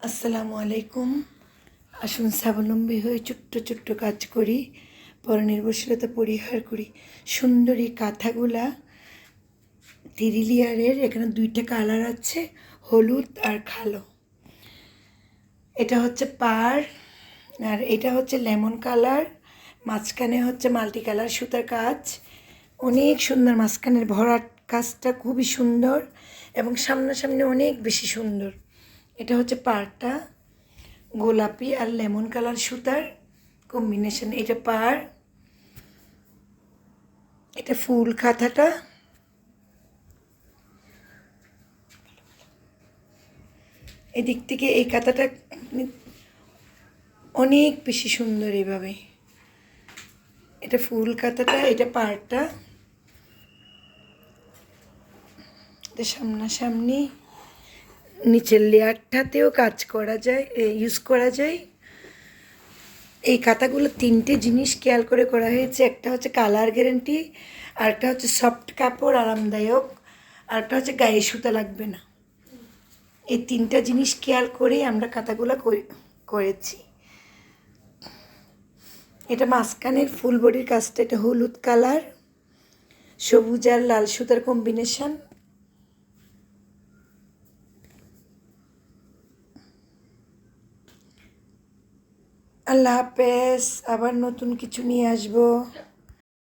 আসসালামু আলাইকুম। আসুন স্বাবলম্বী হয়ে ছোট্ট ছোট্ট কাজ করি, পরনির্ভরশীলতা পরিহার করি। সুন্দরী কাঁথাগুলা 3 লেয়ারের, এখানে 2টা কালার আছে, হলুদ আর কালো। এটা হচ্ছে পাড়, আর এটা হচ্ছে লেমন কালার। মাঝখানে হচ্ছে মাল্টি কালার সুতার কাজ, অনেক সুন্দর। মাঝখানের ভরাট কাজটা খুবই সুন্দর এবং সামনাসামনি অনেক বেশি সুন্দর। এটা হচ্ছে পাড়টা, গোলাপি আর লেমন কালার সুতার কম্বিনেশন। এটা পাড়, এটা ফুল কাঁথাটা। এদিক থেকে এই কাঁথাটা অনেক বেশি সুন্দর এইভাবে। এটা ফুল কাঁথাটা, এটা পাড়টা, এটা সামনাসামনি। নিচের লেয়ারটাতেও কাজ করা যায়, ইউজ করা যায়। এই কাঁথাগুলো 3টে জিনিস খেয়াল করে করা হয়েছে। একটা হচ্ছে কালার গ্যারেন্টি, আর একটা হচ্ছে সফট কাপড় আরামদায়ক, আর একটা হচ্ছে গায়ে সুতা লাগবে না। এই 3টা জিনিস খেয়াল করেই আমরা কাঁথাগুলো করেছি। এটা মাঝখানের ফুল বডির কাজটা, এটা হলুদ কালার, সবুজ আর লাল সুতার কম্বিনেশন। আল্লাহ হাফেজ, আবার নতুন কিছু নিয়ে আসবো।